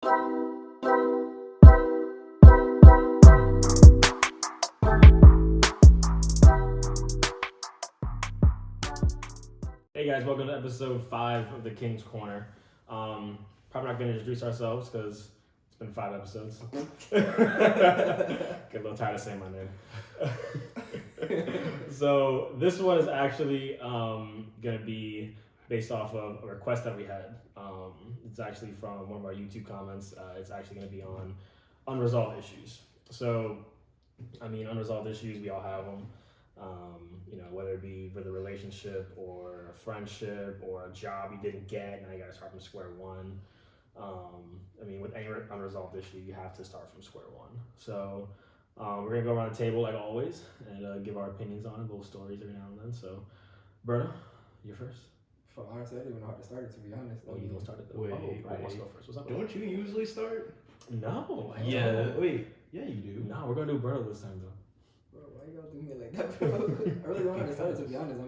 Hey guys, welcome to episode 5 of the King's Corner. Probably not going to introduce ourselves because it's been 5 episodes. Get a little tired of saying my name. So this one is actually going to be based off of a request that we had. It's actually from one of our YouTube comments. It's actually going to be on unresolved issues. So, I mean, unresolved issues, we all have them. Whether it be with a relationship or a friendship or a job you didn't get, now you got to start from square one. With any unresolved issue, you have to start from square one. So we're going to go around the table like always and give our opinions on it, little stories every now and then. So, Berta, you're first. Fuck, honestly, I don't even know how to start it, to be honest. Oh, you don't start it though? Wait, I want to go first. What's up? Don't you usually start? No. Wait. Yeah, you do. No, we're going to do Berta this time though. Bro, why you gotta do me like that, bro? I really don't know how to start it, to be honest.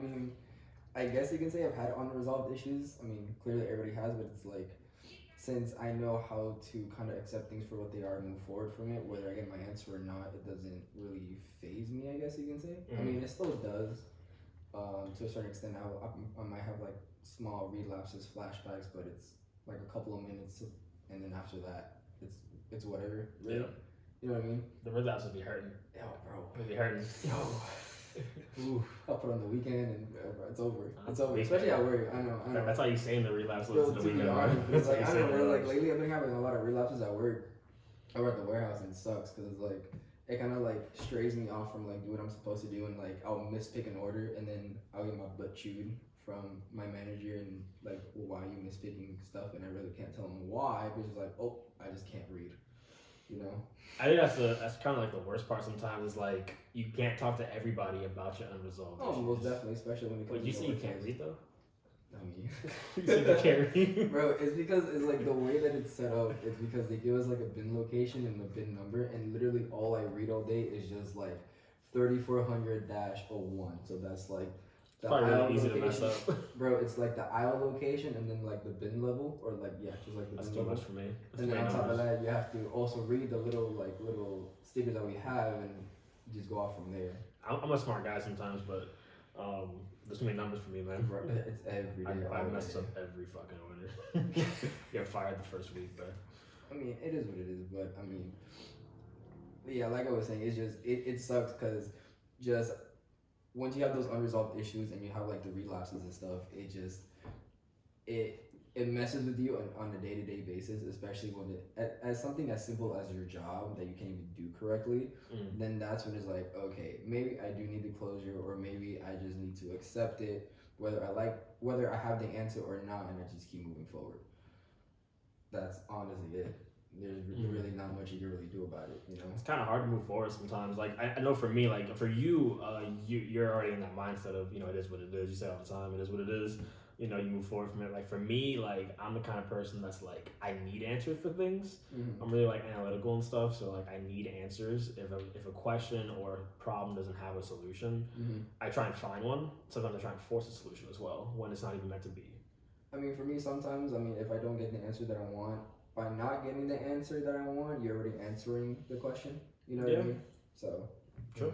I guess you can say I've had unresolved issues. Clearly everybody has, but it's like, since I know how to kind of accept things for what they are and move forward from it, whether I get my answer or not, it doesn't really faze me, I guess you can say. It still does, to a certain extent. I might have like small relapses, flashbacks, but it's like a couple of minutes, and then after that, it's whatever, really. Yeah. You know what I mean? The relapse would be hurting. Yo, bro. It'd be hurting. Yo. I'll put on the weekend and it's over. It's over. Weekend. Especially at work. I know. That's how you saying the relapse Yo, was the to be weekend. honest, That's like, how I you don't saying know, the like relapse. lately I've been having a lot of relapses at work. I work at the warehouse and it sucks because it's like it kind of like strays me off from like doing what I'm supposed to do, and like I'll mispick an order and then I'll get my butt chewed from my manager and like, well, why are you mispicking stuff? And I really can't tell him why, but it's like, oh, I just can't read. You know? I think that's kind of like the worst part sometimes is like you can't talk to everybody about your unresolved issues. Oh, most definitely, especially when it comes Wait, you to say you work can't things. read though? You You said you can't read? Bro, it's because it's like the way that it's set up is because they give us like a bin location and a bin number, and literally all I read all day is just like 3400-01. So that's like the Probably aisle really easy to location. mess up. Bro, it's like the aisle location and then like the bin level, or like just like the That's bin too level. much for me. That's And too then many on top of numbers. that, you have to also read the little stickers that we have and just go off from there. I'm a smart guy sometimes, but there's too many numbers for me, man. Bro, it's every day. I all mess day. up every fucking order. Get fired the first week, bro. It is what it is, but yeah, like I was saying, it's just it sucks because just once you have those unresolved issues and you have like the relapses and stuff, it messes with you on a day-to-day basis, especially when as something as simple as your job that you can't even do correctly. Then that's when it's like, okay, maybe I do need the closure, or maybe I just need to accept it, whether I have the answer or not, and I just keep moving forward. That's honestly it. There's really not much you can really do about it, you know? It's kind of hard to move forward sometimes. Like, I know for me, like, for you, you're already in that mindset of, it is what it is. You say all the time, it is what it is. You move forward from it. Like, for me, like, I'm the kind of person that's, like, I need answers for things. I'm really, like, analytical and stuff, so, like, I need answers. If a question or problem doesn't have a solution, I try and find one. Sometimes I try and force a solution as well, when it's not even meant to be. For me, sometimes, if I don't get the answer that I want, by not getting the answer that I want, you're already answering the question. You know what I mean? So. True.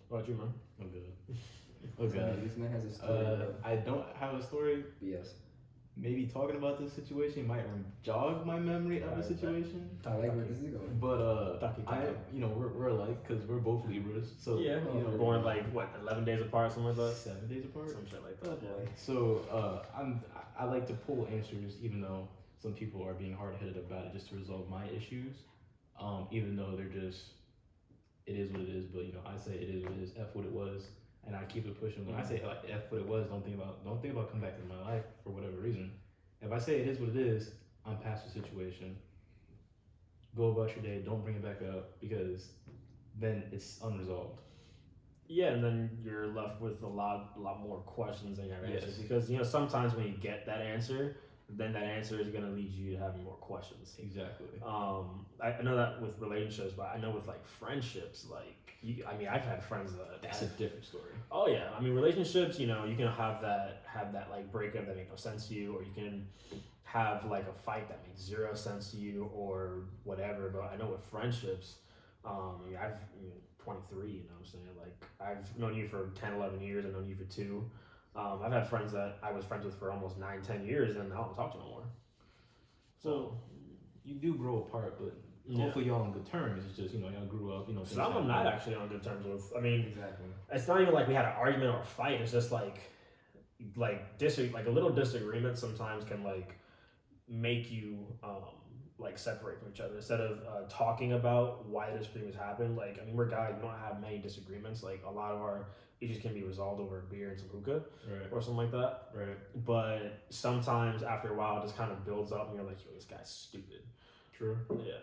What about you, man? I'm good. Okay. This man has a story. I don't have a story. BS. Maybe talking about this situation might jog my memory of the situation. I like where this is going. But we're alike because we're both Libras. So yeah, we're born like what, 11 days apart, something like that. 7 days apart. Some shit like that. Oh boy. So I like to pull answers, even though some people are being hard-headed about it, just to resolve my issues. Even though they're just, it is what it is. But I say it is what it is. F what it was. And I keep it pushing. When I say like F what it was, don't think about coming back into my life for whatever reason. If I say it is what it is, I'm past the situation. Go about your day. Don't bring it back up, because then it's unresolved. Yeah, and then you're left with a lot more questions than you have answers. Yes. Because sometimes when you get that answer, then that answer is gonna lead you to having more questions. Exactly. I know that with relationships, but I know with like friendships, like I mean, I've had friends That's a different story. Oh yeah, I mean relationships, you know, you can have that like breakup that makes no sense to you, or you can have like a fight that makes zero sense to you, or whatever. But I know with friendships, I mean, 23, you know what I'm saying? Like I've known you for 10, 11 years. I've known you for 2. I've had friends that I was friends with for almost 9, 10 years, and I don't talk to no more. So you do grow apart, but hopefully y'all on good terms. It's just, you know, y'all grew up, you know. Some I'm not actually on good terms with. I mean, Exactly. it's not even like we had an argument or a fight. It's just like a little disagreement sometimes can like make you like separate from each other instead of talking about why the disagreements happen. Like, I mean, we're guys, we don't have many disagreements. Like, a lot of our issues can be resolved over a beer and some hookah, or something like that. Right. But sometimes after a while, it just kind of builds up, and you're like, yo, this guy's stupid. True. Yeah.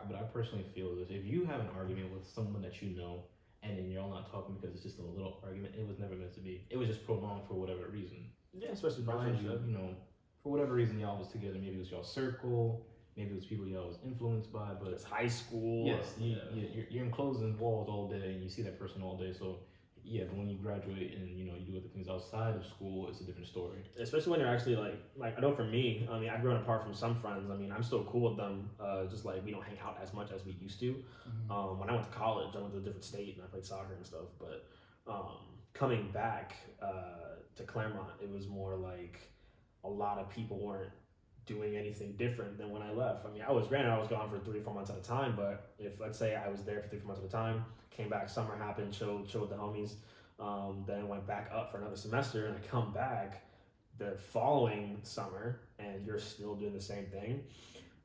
But I personally feel this: if you have an argument with someone that you know, and then you're all not talking because it's just a little argument, it was never meant to be. It was just prolonged for whatever reason. Yeah, especially Mind you know, for whatever reason y'all was together. Maybe it was y'all circle. Maybe it was people y'all was influenced by. But it's high school. Yes, you're enclosing walls all day, and you see that person all day. So yeah, but when you graduate and you know you do other things outside of school, it's a different story. Especially when you're actually like I know for me, I mean, I've grown apart from some friends. I mean, I'm still cool with them. Just like we don't hang out as much as we used to. Mm-hmm. When I went to college, I went to a different state and I played soccer and stuff. But coming back to Claremont, it was more like a lot of people weren't doing anything different than when I left. I mean, I was gone for 3 or 4 months at a time, but if let's say I was there for 3 or 4 months at a time, came back, summer happened, chilled with the homies, then I went back up for another semester, and I come back the following summer, and you're still doing the same thing.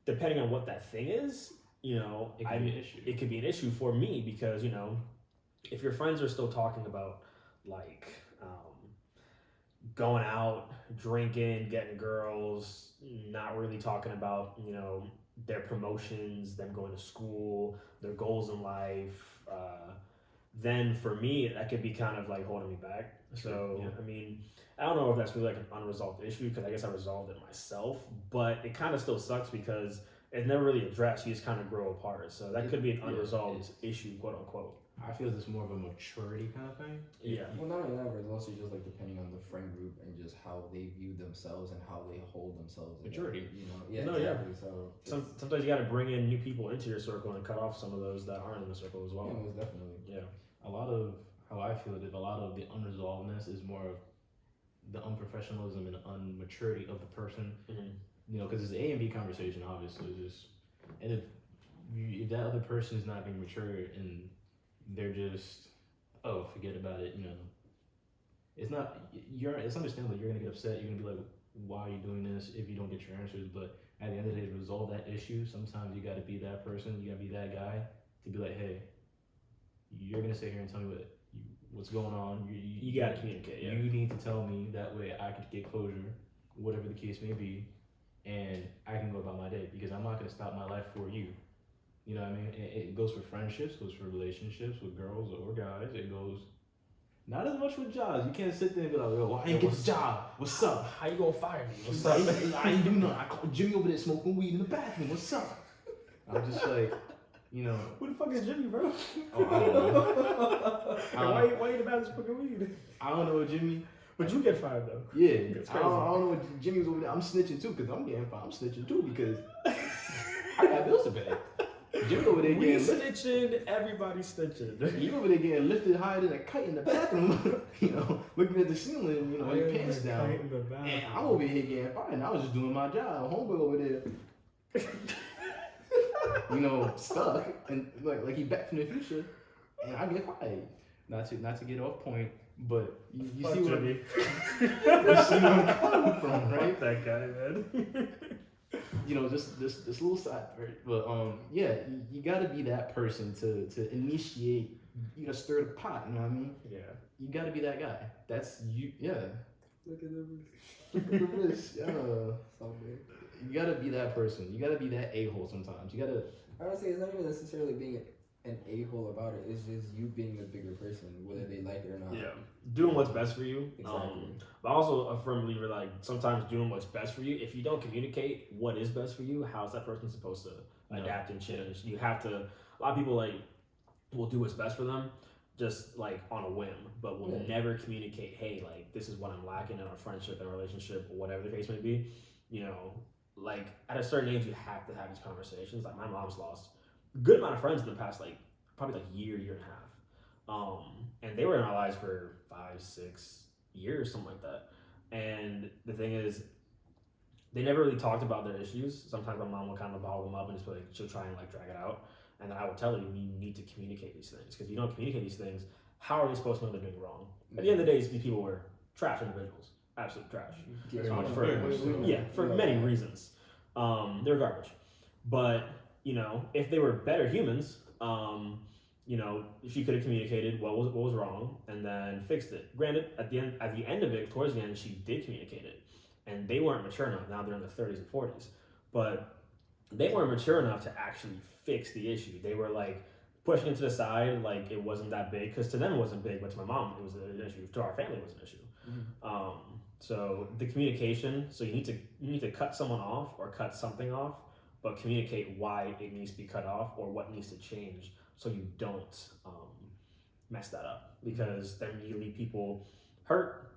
Depending on what that thing is, you know, it could be an issue. It could be an issue for me because, you know, if your friends are still talking about like going out, drinking, getting girls, not really talking about, you know, their promotions, them going to school, their goals in life, then for me, that could be kind of like holding me back. So, yeah. I mean, I don't know if that's really like an unresolved issue because I guess I resolved it myself, but it kind of still sucks because it's never really addressed. You just kind of grow apart. So that could be an unresolved issue, quote unquote. I feel it's more of a maturity kind of thing. Yeah. Well, not only that, but it's also just like depending on the friend group and just how they view themselves and how they hold themselves. Maturity. You know. Yeah. No, exactly. yeah. So sometimes you got to bring in new people into your circle and cut off some of those that aren't in the circle as well. Yeah, most definitely. Yeah. A lot of how I feel it is a lot of the unresolvedness is more of the unprofessionalism and unmaturity of the person. Mm-hmm. You know, because it's an A and B conversation, obviously. Just and if that other person is not being mature and they're just forget about it, you know. It's understandable you're gonna get upset, you're gonna be like, why are you doing this if you don't get your answers? But at the end of the day, to resolve that issue, sometimes you gotta be that person, you gotta be that guy to be like, hey, you're gonna sit here and tell me what's going on. You gotta communicate. Yeah. You need to tell me, that way I can get closure, whatever the case may be, and I can go about my day because I'm not gonna stop my life for you. You know what I mean? It goes for friendships, goes for relationships with girls or guys. It goes not as much with jobs. You can't sit there and be like, yo, why you get the job? What's up? How you gonna fire me? What's up? I ain't doing nothing. I called Jimmy over there smoking weed in the bathroom. What's up? I'm just like, you know. Who the fuck is Jimmy, bro? Oh, I don't know. Why you in the bathroom smoking weed? I don't know, Jimmy. But you get fired though. Yeah, I don't know what Jimmy's over there. I'm snitching too because I'm getting fired. I'm snitching too because I got bills to pay. Jimmy over there getting snitching, everybody snitching. You over there getting lifted higher than a kite in the bathroom, you know, looking at the ceiling, you know, your pants down. And I'm over here getting fired, and I was just doing my job. Homeboy over there, you know, stuck, and like he back from the future, and I get fired. Not to get off point, but you see where I'm coming from, right? That guy, man. You know, just this little side, right? But yeah, you got to be that person to initiate, you know, stir the pot. You know what I mean? Yeah. You got to be that guy. That's you. Yeah. Look at the wrist. Look at the wrist. Yeah. You got to be that person. You got to be that a-hole sometimes. You got to. I would say it's not even necessarily being an an a-hole about it. It's just you being the bigger person, whether they like it or not. Yeah, doing what's best for you. Exactly. But also a firm believer, like sometimes doing what's best for you. If you don't communicate what is best for you, how's that person supposed to adapt and change? You have to. A lot of people like will do what's best for them, just like on a whim, but will never communicate. Hey, like this is what I'm lacking in our friendship and relationship, or whatever the case may be. You know, like at a certain age, you have to have these conversations. Like my mom's lost a good amount of friends in the past, like probably like year and a half. And they were in our lives for 5-6 years, something like that. And the thing is, they never really talked about their issues. Sometimes my mom would kind of bottle them up and just be like, she'll try and like drag it out. And then I would tell her, you need to communicate these things. Because if you don't communicate these things, how are they supposed to know they're doing wrong? At the end of the day, these people were trash individuals. Absolute trash. For many reasons. They're garbage. But, you know, if they were better humans, you know, she could have communicated what was wrong and then fixed it. Granted, at the end of it, towards the end, she did communicate it. And they weren't mature enough. Now they're in their 30s and 40s. But they weren't mature enough to actually fix the issue. They were like pushing it to the side like it wasn't that big. Because to them it wasn't big, but to my mom it was an issue. To our family it was an issue. Mm-hmm. So the communication, so you need to cut someone off or cut something off, but communicate why it needs to be cut off or what needs to change so you don't mess that up. Because then you leave people hurt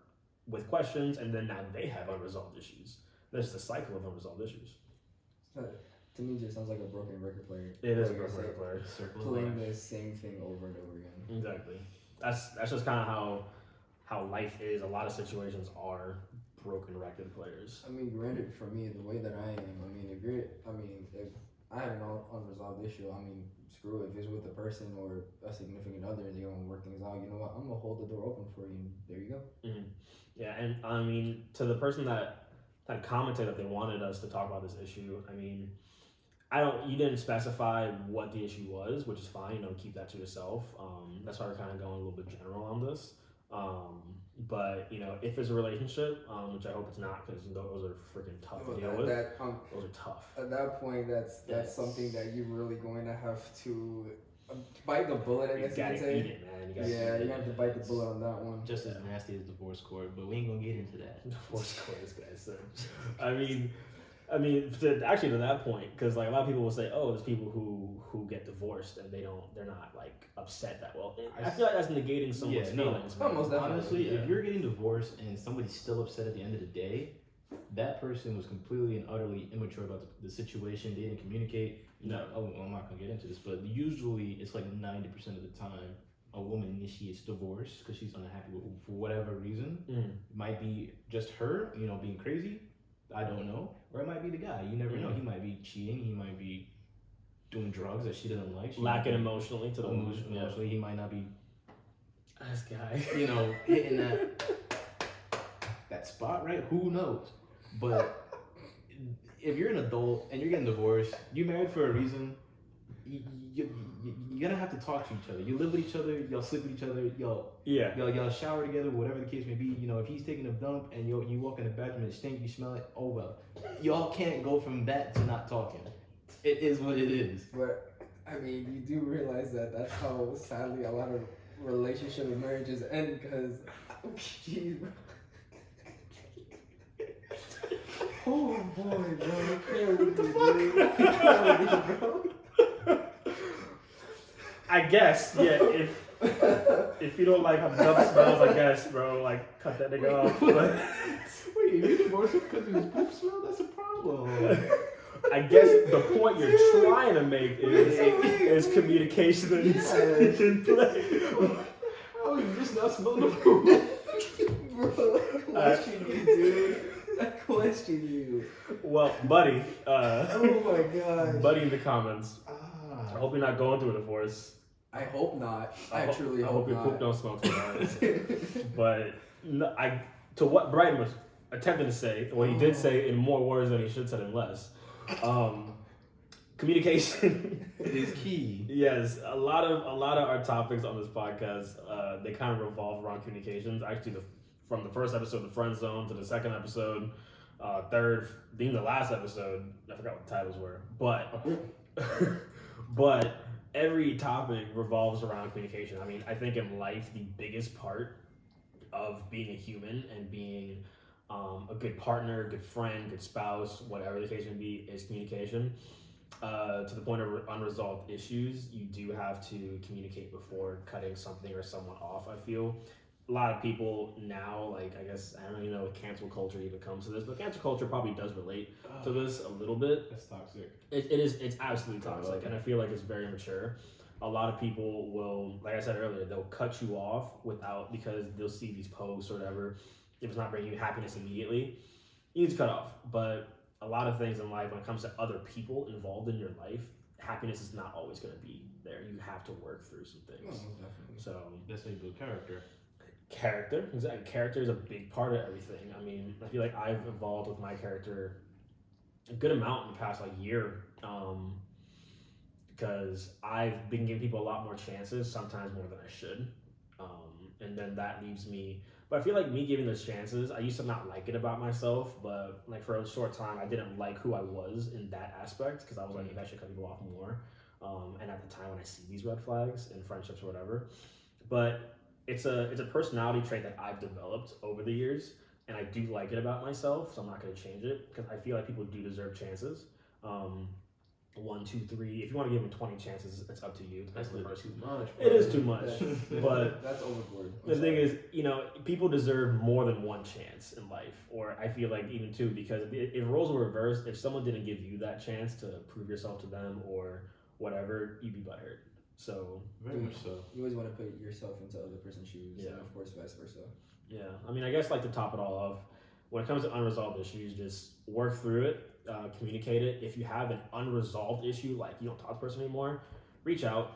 with questions, and then now they have unresolved issues. There's the cycle of unresolved issues. To me, it just sounds like a broken record player. It is a broken record player. Playing the same thing over and over again. Exactly. That's just kind of how life is. A lot of situations are broken record players. I mean, granted, for me, the way that I am, if I have an unresolved issue, screw it. If it's with a person or a significant other and they want to work things out, you know what? I'm gonna hold the door open for you. And there you go. Mm-hmm. Yeah, and I mean, to the person that commented that they wanted us to talk about this issue, I mean, you didn't specify what the issue was, which is fine. You know, keep that to yourself. That's why we're kind of going a little bit general on this. But you know, if it's a relationship, which I hope it's not, because those are freaking tough to deal with. Those are tough. At that point, that's something that you're really going to have to bite the bullet. I guess you could say. Eat it, man. You have to bite the bullet on that one. Just as nasty as divorce court, but we ain't gonna get into that. Divorce court, this guy said. I mean, to that point, because like a lot of people will say, oh, there's people who get divorced and they're not like upset that well. I feel like that's negating someone's feelings. Honestly, if you're getting divorced and somebody's still upset at the end of the day, that person was completely and utterly immature about the situation. They didn't communicate. No, I'm not gonna get into this, but usually it's like 90% of the time a woman initiates divorce because she's unhappy for whatever reason. It might be just her, being crazy. I don't know. Or it might be the guy. You never know. He might be cheating. He might be doing drugs that she doesn't like. Lacking emotionally to the woman. Emotionally, he might not be. This guy. Hitting that spot, right? Who knows? But if you're an adult and you're getting divorced, you're married for a reason. You're gonna have to talk to each other. You live with each other. Y'all sleep with each other. Y'all shower together. Whatever the case may be. If he's taking a dump and you walk in the bathroom and it stinks, you smell it. Oh well. Y'all can't go from that to not talking. It is what it is. But you do realize that's how sadly a lot of relationships and marriages end because. Oh boy, bro! What the fuck? Bro. I guess, yeah. If you don't like how the dump smells, I guess, bro, like cut that nigga off. But wait, you divorced him because of his poop smell? That's a problem. I guess the point you're trying to make is communication that needs in play. How you just not smelling the poop? Bro, question you, dude. I question you. Well, buddy. Oh my god. Buddy in the comments. I hope you're not going through a divorce. I hope not. I truly I hope hope your not. poop don't smell too hard. But to what Brighton was attempting to say, what he did say in more words than he should said in less. Communication is key. Yes, a lot of our topics on this podcast, they kind of revolve around communications. Actually, from the first episode, the friend zone, to the second episode, third, even the last episode, I forgot what the titles were, but every topic revolves around communication. I mean, I think in life, the biggest part of being a human and being a good partner, good friend, good spouse, whatever the case may be, is communication. To the point of unresolved issues, you do have to communicate before cutting something or someone off. I feel a lot of people now, like, I guess, I don't even know if cancel culture even comes to this, but cancel culture probably does relate to this a little bit. That's toxic. It's absolutely toxic, and I feel like it's very mature. A lot of people will, like I said earlier, they'll cut you off because they'll see these posts or whatever. If it's not bringing you happiness immediately, you need to cut off. But a lot of things in life, when it comes to other people involved in your life, happiness is not always going to be there. You have to work through some things. Definitely. So That's how you build character. character, exactly. Character is a big part of everything. I mean, I feel like I've evolved with my character a good amount in the past year, because I've been giving people a lot more chances, sometimes more than I should, and then that leaves me. But I feel like me giving those chances, I used to not like it about myself, but like for a short time, I didn't like who I was in that aspect because I was like, maybe I should cut people off more. And at the time, when I see these red flags in friendships or whatever, but it's a personality trait that I've developed over the years, and I do like it about myself, so I'm not going to change it because I feel like people do deserve chances. 1, 2, 3. If you want to give them 20 chances, it's up to you. That's a little too much. It is too much, but that's overboard. the thing is, people deserve more than one chance in life, or I feel like even two, because if roles were reversed, if someone didn't give you that chance to prove yourself to them or whatever, you'd be butthurt. So Very much so. You always want to put yourself into other person's shoes, Yeah. and of course, vice versa. yeah, I mean, I guess like to top it all off, when it comes to unresolved issues, just work through it, communicate it. If you have an unresolved issue, like you don't talk to the person anymore, reach out.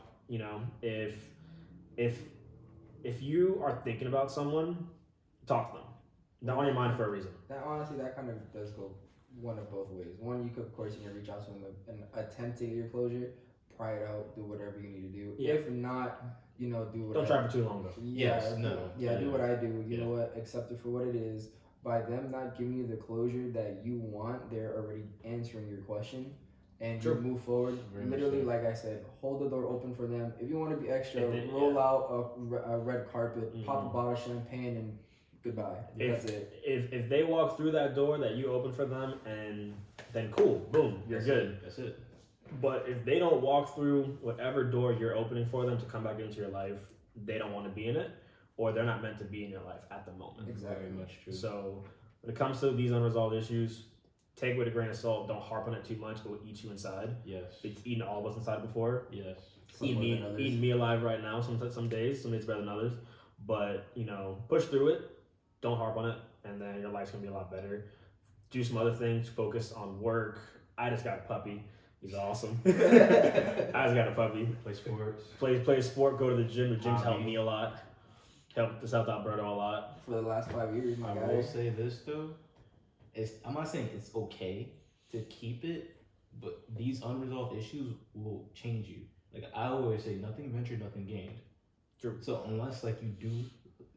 If you are thinking about someone, talk to them. They're on your mind for a reason. That honestly, that kind of does go one of both ways. One, you could, of course, reach out to them and attempt to get your closure, pry it out, do whatever you need to do. Yeah. If not, do what. Don't try for too long though. Yeah, Yes, no. do what I do. You Yeah. know what? Accept it for what it is. By them not giving you the closure that you want, they're already answering your question, and True. you move forward. Very much Literally, so. like I said, hold the door open for them. If you want to be extra, If they- roll out a red carpet, pop a Mhm. bottle of champagne, and goodbye. That's it. If they walk through that door that you open for them, and then cool, boom, you're good. That's it. But if they don't walk through whatever door you're opening for them to come back into your life, they don't want to be in it, or they're not meant to be in your life at the moment. Exactly. Very much true. So when it comes to these unresolved issues, take it with a grain of salt. Don't harp on it too much. It will eat you inside. Yes. It's eaten all of us inside before. Yes. Some more than others. Eating me alive right now. Some days it's better than others. But push through it. Don't harp on it, and then your life's gonna be a lot better. Do some other things. Focus on work. I just got a puppy. He's awesome. I just got a puppy. Play sports. Play sport. Go to the gym. The gym's helped Hobby. me a lot. Helped out Berto a lot. For the last 5 years, my I guy. will say this though, I'm not saying it's okay to keep it, but these unresolved issues will change you. Like I always say, nothing ventured, nothing gained. True. So unless like you do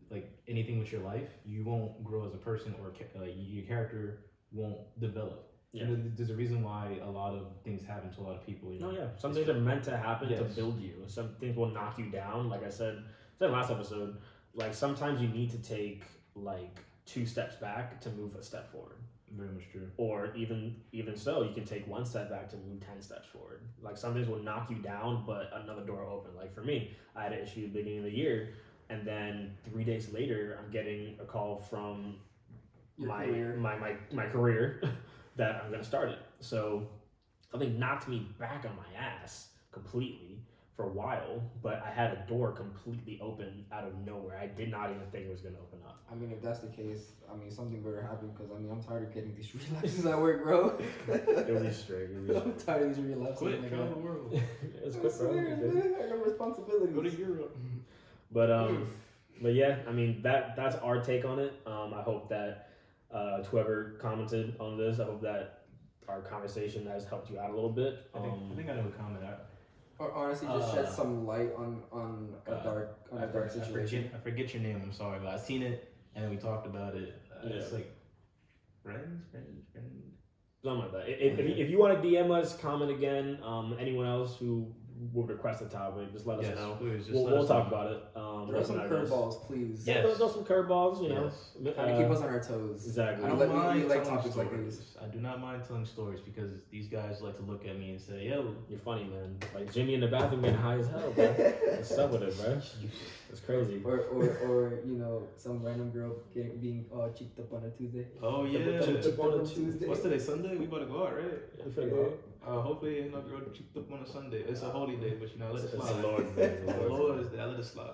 like anything with your life, you won't grow as a person, or your character won't develop. Yeah. There's a reason why a lot of things happen to a lot of people. No, yeah. Some things are meant to happen to Yes. build you. Some things will knock you down. Like I said in last episode, like sometimes you need to take like 2 steps back to move a step forward. Very much true. Or even so, you can take 1 step back to move 10 steps forward. Like some things will knock you down, but another door will open. Like for me, I had an issue at the beginning of the year, and then 3 days later, I'm getting a call from Your my career. career that I'm gonna start it. So something knocked me back on my ass completely for a while, but I had a door completely open out of nowhere. I did not even think it was gonna open up. I mean, if that's the case, something better happen, because I'm tired of getting these relapses at work, bro. It'll be straight. I'm tired of these relapses. Quit, my travel God. the world. It's I quick, bro. swear, man, I got responsibilities. Go to Europe. But yeah, I mean that's our take on it. I hope that to whoever commented on this, I hope that our conversation has helped you out a little bit. I think I know a comment. Or honestly, just shed some light on a dark situation. I forget your name. I'm sorry, but I seen it and we talked about it. It's like friends. Something like that. If you want to DM us, comment again. Anyone else who would request a topic, just let us Yes, know. please, just We'll, let we'll us talk know. about it. Throw some curveballs, please. Yeah. Throw some curveballs, you know. Yes. Kind of keep us on our toes. Exactly. I don't we like topics like these. I do not mind telling stories because these guys like to look at me and say, "Yo, You're funny, man. Like Jimmy in the bathroom getting high as hell, bro. What's up with it, bro? It's crazy. Or you know, some random girl being cheeked up on a Tuesday. oh yeah, Cheeked up on a Tuesday. what's today? Sunday? We about to go out, right? We finna go out. Hopefully, ain't no girl cheeked up on a Sunday. It's a holy day, but you know, let it It's slide. the Lord's day. It's the The Lord's Lord's day. I let it slide.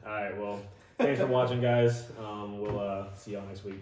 All right. Well, thanks for watching, guys. We'll see y'all next week.